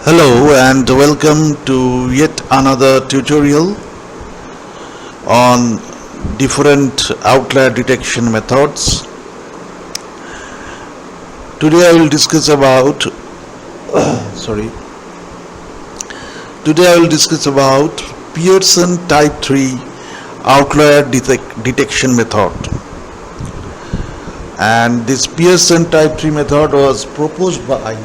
Hello and welcome to yet another tutorial on different outlier detection methods. Today I will discuss about Pearson type 3 outlier detection method. And this Pearson type 3 method was proposed by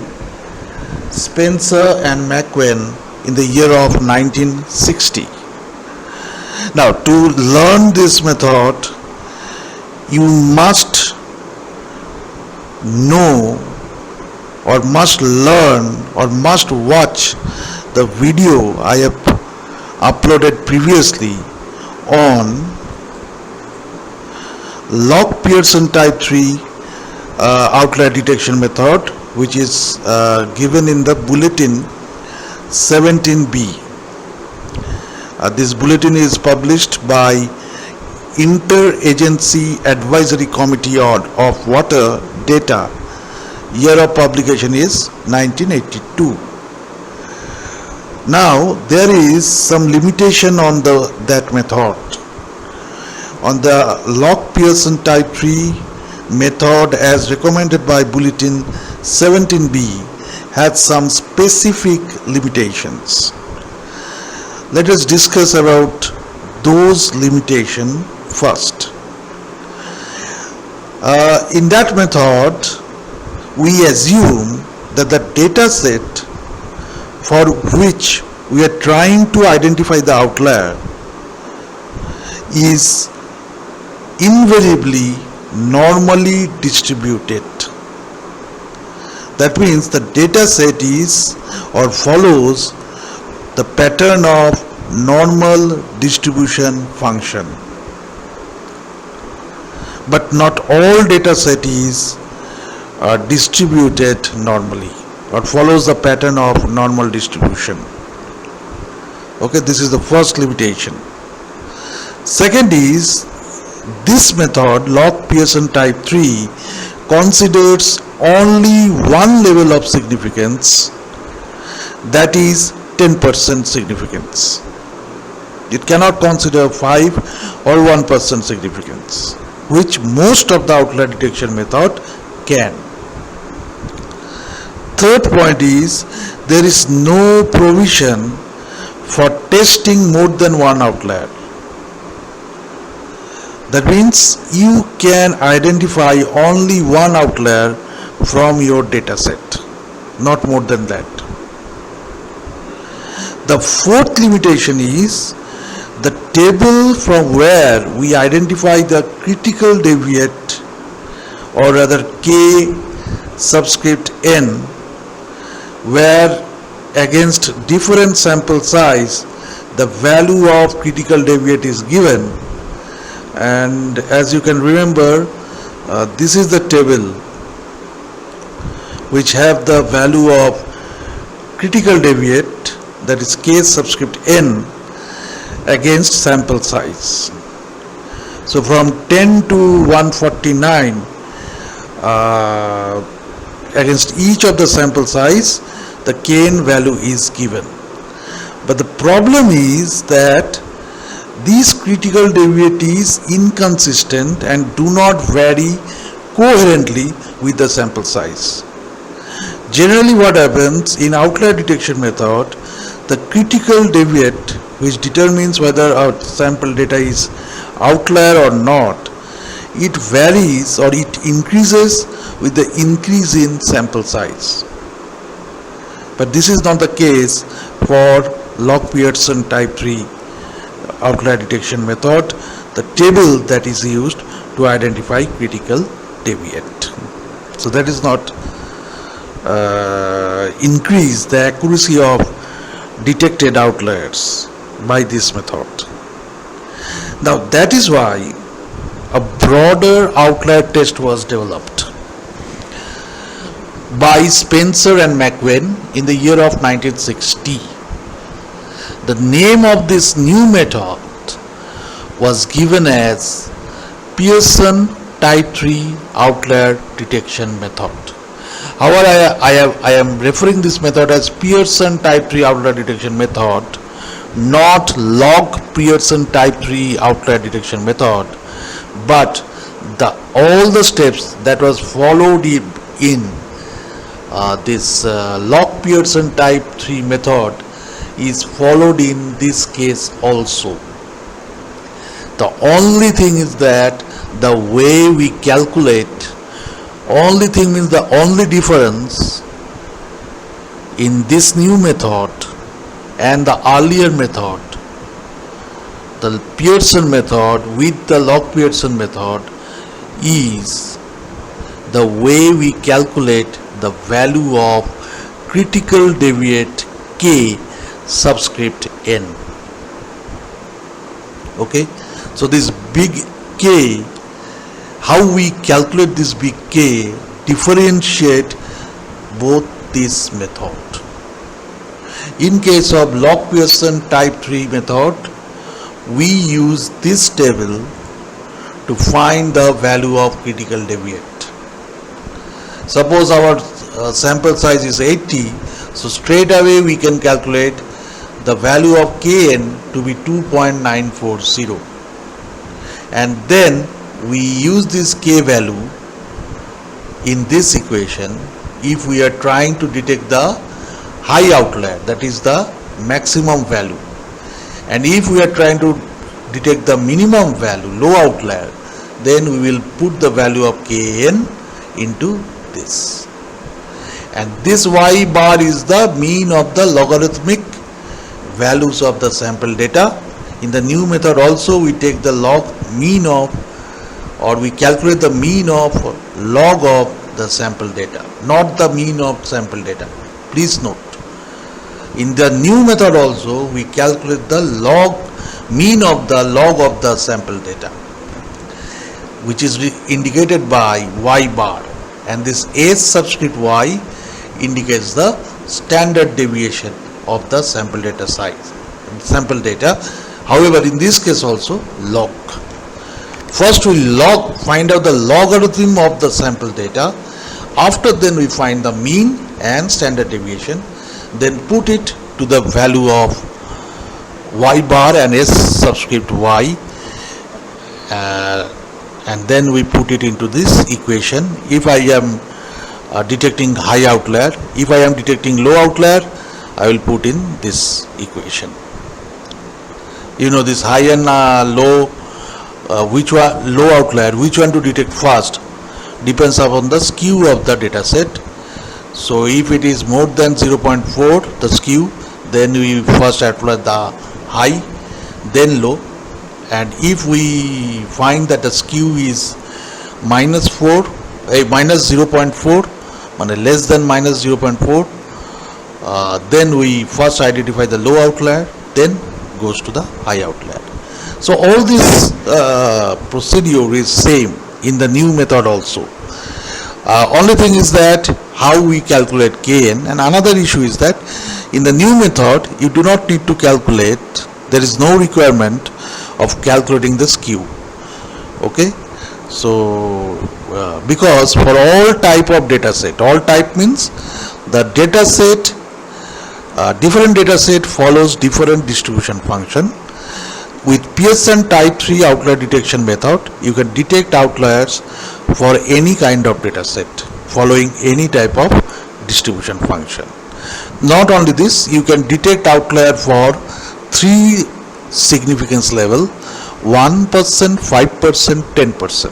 Spencer and McQueen in the year of 1960. Now, to learn this method, you must know or must learn or must watch the video I have uploaded previously on Log-Pearson type 3 outlier detection method, which is given in the bulletin 17B. This bulletin is published by Interagency Advisory Committee of Water Data. Year of publication is 1982. Now there is some limitation on that method. On the Log-Pearson type 3 method as recommended by bulletin 17B has some specific limitations. Let us discuss about those limitations first. In that method, we assume that the data set for which we are trying to identify the outlier is invariably normally distributed. That means the data set is or follows the pattern of normal distribution function. But not all data set is distributed normally or follows the pattern of normal distribution. Okay, this is the first limitation. Second is, this method, Log-Pearson type 3, considers only one level of significance, that is 10% significance. It cannot consider 5 or 1% significance, which most of the outlier detection method can. Third point is, there is no provision for testing more than one outlier. That means you can identify only one outlier from your data set, not more than that. The fourth limitation is, the table from where we identify the critical deviate, or rather K subscript n, where against different sample size the value of critical deviate is given. And as you can remember, this is the table which have the value of critical deviate, that is K subscript n, against sample size. So from 10 to 149 against each of the sample size, the Kn value is given. But the problem is that this critical deviate is inconsistent and do not vary coherently with the sample size. Generally what happens in outlier detection method, the critical deviate, which determines whether our sample data is outlier or not, it varies or it increases with the increase in sample size. But this is not the case for Log-Pearson type 3 outlier detection method, the table that is used to identify critical deviate. So that is not increase the accuracy of detected outliers by this method. Now that is why a broader outlier test was developed by Spencer and McQueen in the year of 1960. The name of this new method was given as Pearson type 3 outlier detection method. However, I am referring this method as Pearson type 3 outlier detection method, not Log-Pearson type 3 outlier detection method, but all the steps that was followed in this Log-Pearson type 3 method is followed in this case also. The only thing is that the way we calculate, only thing means the only difference in this new method and the earlier method, the Pearson method with the Log-Pearson method, is the way we calculate the value of critical deviate k subscript n. Okay, so this big K, how we calculate this big K differentiate both this method. In case of Log-Pearson type 3 method, we use this table to find the value of critical deviate. Suppose our sample size is 80, so straight away we can calculate the value of Kn to be 2.940, and then we use this K value in this equation if we are trying to detect the high outlier, that is the maximum value, and if we are trying to detect the minimum value, low outlier, then we will put the value of Kn into this, and this y bar is the mean of the logarithmic values of the sample data. In the new method also we take the log mean of, or we calculate the mean of log of the sample data, not the mean of sample data. Please note, in the new method also we calculate the log mean of the log of the sample data, which is indicated by y bar, and this S subscript y indicates the standard deviation of the sample data size, sample data. However, in this case also log. First we find out the logarithm of the sample data. After then we find the mean and standard deviation. Then put it to the value of y bar and S subscript y, and then we put it into this equation. If I am detecting high outlier, if I am detecting low outlier, I will put in this equation. You know, this high and low, which one low outlier, which one to detect first depends upon the skew of the data set. So if it is more than 0.4 the skew, then we first apply the high, then low, and if we find that the skew is minus 0.4, less than minus 0.4, then we first identify the low outlier, then goes to the high outlier. So all this procedure is same in the new method also. Only thing is that how we calculate Kn, and another issue is that in the new method you do not need to calculate, there is no requirement of calculating the skew. Okay, so because for all type of data set, all type means the data set, different data set follows different distribution function. With Pearson type 3 outlier detection method, you can detect outliers for any kind of data set following any type of distribution function. Not only this, you can detect outlier for 3 significance level: 1%, 5%, 10%,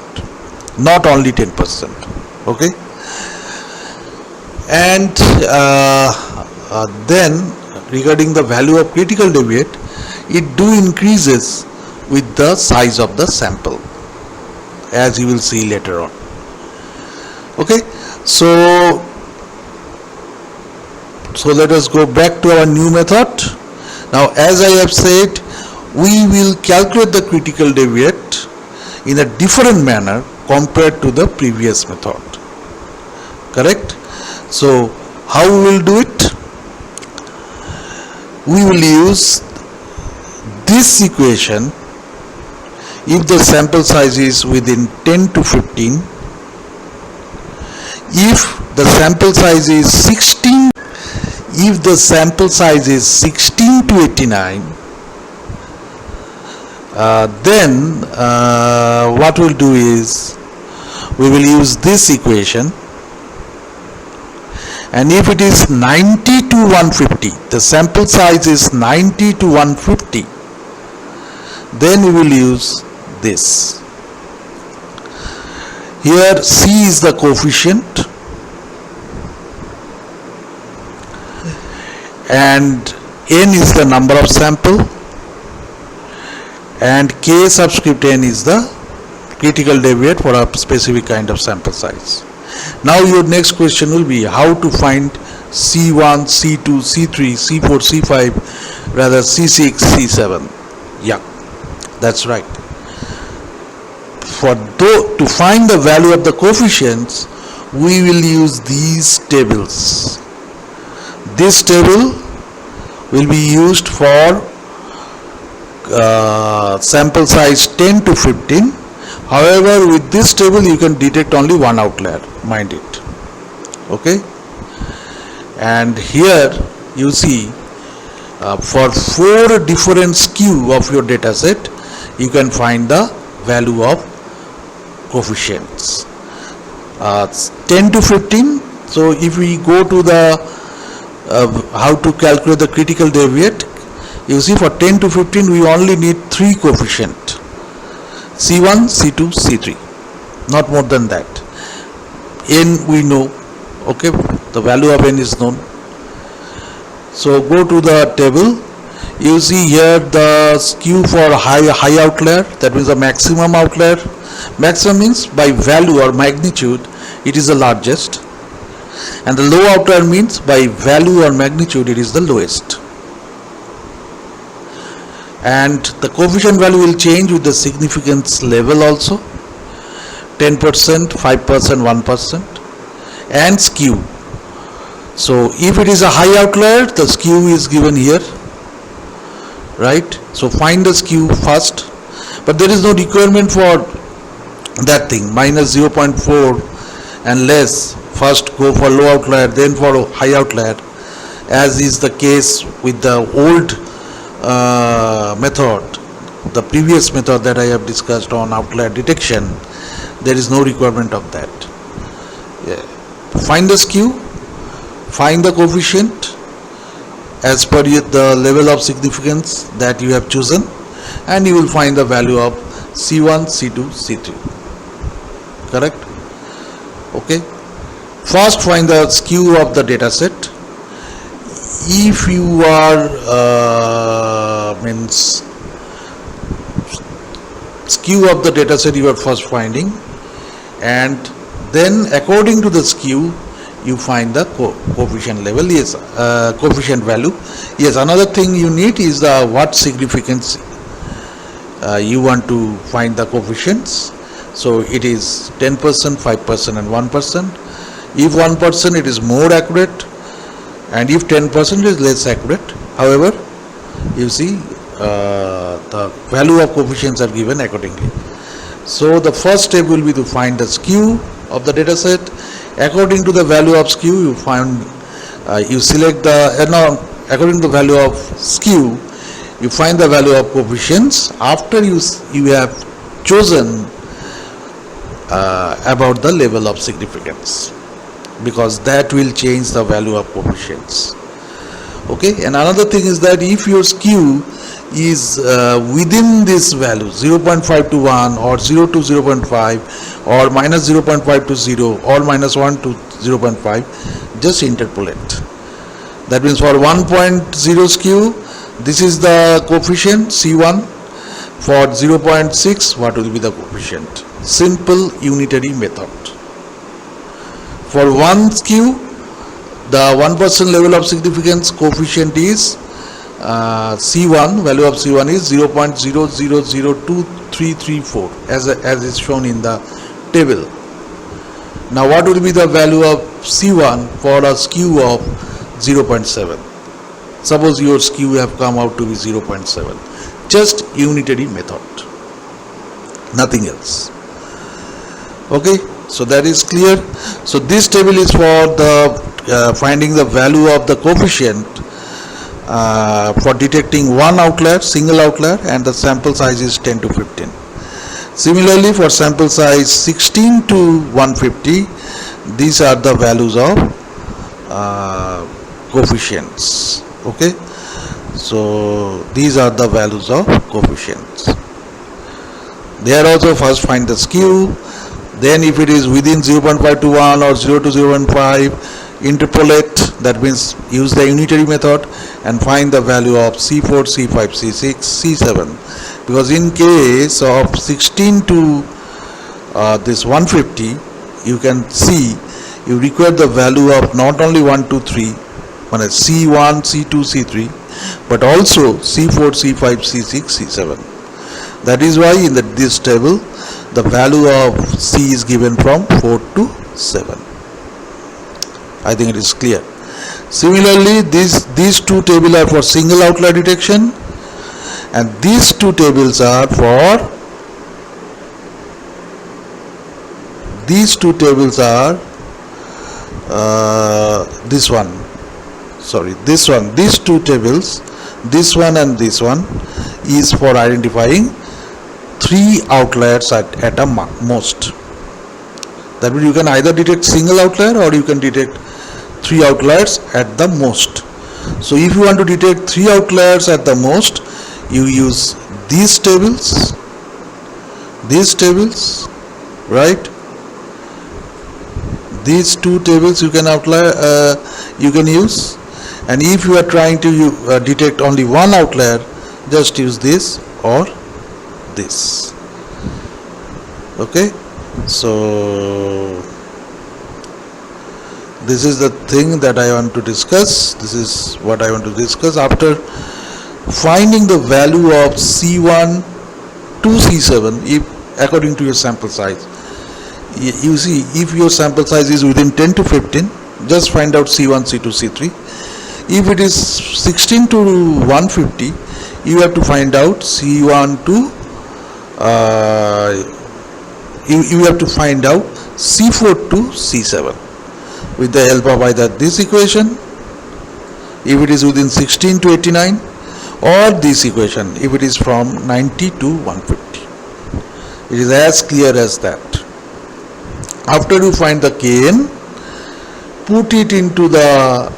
not only 10%. Okay, and then regarding the value of critical deviate, it do increases with the size of the sample, as you will see later on. Okay, so let us go back to our new method. Now, as I have said, we will calculate the critical deviate in a different manner compared to the previous method. Correct? So how we will do it? We will use this equation if the sample size is within 10 to 15, if the sample size is 16, if the sample size is 16 to 89, then what we'll do is we will use this equation, and if it is 90 to 150, the sample size is 90 to 150, then we will use this. Here C is the coefficient and N is the number of sample and K subscript N is the critical deviate for a specific kind of sample size. Now your next question will be how to find C1, C2, C3, C4, C5, rather C6, C7. Yeah, that's right. To find the value of the coefficients, we will use these tables. This table will be used for sample size 10 to 15. However, with this table you can detect only one outlier, mind it. Okay, and here you see for 4 different skew of your data set you can find the value of coefficients. 10 to 15, so if we go to the how to calculate the critical deviate, you see for 10 to 15 we only need 3 coefficient, C1, C2, C3, not more than that. N we know, okay, the value of N is known. So go to the table, you see here the skew for high outlier, that means the maximum outlier. Maximum means by value or magnitude it is the largest, and the low outlier means by value or magnitude it is the lowest. And the coefficient value will change with the significance level also, 10%, 5%, 1%, and skew. So if it is a high outlier, the skew is given here, right? So find the skew first, but there is no requirement for that thing, minus 0.4 and less. First go for low outlier, then for high outlier, as is the case with the old method, the previous method that I have discussed on outlier detection. There is no requirement of that. Yeah. Find the skew, find the coefficient as per the level of significance that you have chosen, and you will find the value of C1, C2, C3. Correct? Okay. First find the skew of the data set. If you are skew of the data set you are first finding, and then according to the skew you find the coefficient level. Yes, coefficient value. Yes, another thing you need is the what significance you want to find the coefficients. So it is 10%, 5% and 1%. If 1% it is more accurate, and if 10% is less accurate. However, you see the value of coefficients are given accordingly. So the first step will be to find the skew of the data set. According to the value of skew you find, you select the according to the value of skew you find the value of coefficients after you have chosen about the level of significance, because that will change the value of coefficients. Okay, and another thing is that if your skew is within this value 0.5 to 1 or 0 to 0.5 or minus 0.5 to 0 or minus 1 to 0.5, just interpolate. That means for 1.0 skew this is the coefficient C1. For 0.6 what will be the coefficient? Simple unitary method. For one skew, the 1% level of significance coefficient is C1, value of C1 is 0.00023334 as is shown in the table. Now what will be the value of C1 for a skew of 0.7? Suppose your skew have come out to be 0.7. Just unitary method, nothing else. Okay. So that is clear. So this table is for the finding the value of the coefficient for detecting one outlier, single outlier, and the sample size is 10 to 15. Similarly, for sample size 16 to 150, these are the values of coefficients. Okay, so these are the values of coefficients. There also first find the skew, then if it is within 0.5 to 1 or 0 to 0.5, interpolate, that means use the unitary method and find the value of C4, C5, C6, C7. Because in case of 16 to this 150, you can see you require the value of not only 1, 2, 3, C1, C2, C3, but also C4, C5, C6, C7. That is why in this table the value of C is given from 4 to 7. I think it is clear. Similarly, these two tables are for single outlier detection, and these two tables are for these two tables are this one. These two tables, this one and this one, is for identifying 3 outliers at a most. That means you can either detect single outlier or you can detect 3 outliers at the most. So if you want to detect 3 outliers at the most, you use these tables, right? These two tables you can use, and if you are trying to detect only one outlier, just use this or this. Okay, so this is the thing that I want to discuss. This is what I want to discuss. After finding the value of C1 to C7, if according to your sample size, you see, if your sample size is within 10 to 15, just find out C1, C2, C3. If it is 16 to 150, you have to find out C1 to you have to find out C4 to C7 with the help of either this equation if it is within 16 to 89, or this equation if it is from 90 to 150. It is as clear as that. After you find the Kn, put it into the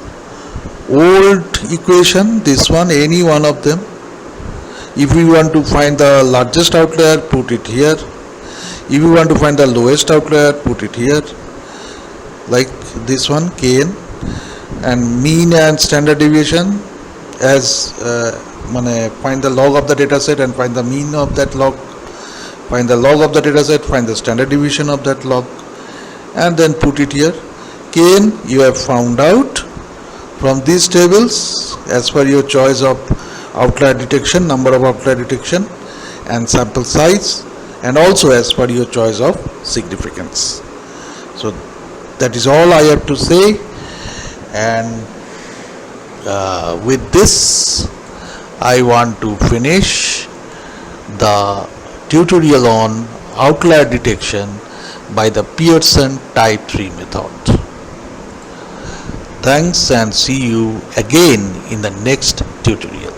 old equation, this one, any one of them. If you want to find the largest outlier, put it here. If you want to find the lowest outlier, put it here, like this one, Kn. And mean and standard deviation, as find the log of the data set and find the mean of that log, find the log of the data set, find the standard deviation of that log, and then put it here. Kn you have found out from these tables as per your choice of outlier detection, number of outlier detection, and sample size, and also as per your choice of significance. So that is all I have to say, and with this I want to finish the tutorial on outlier detection by the Pearson type 3 method. Thanks, and see you again in the next tutorial.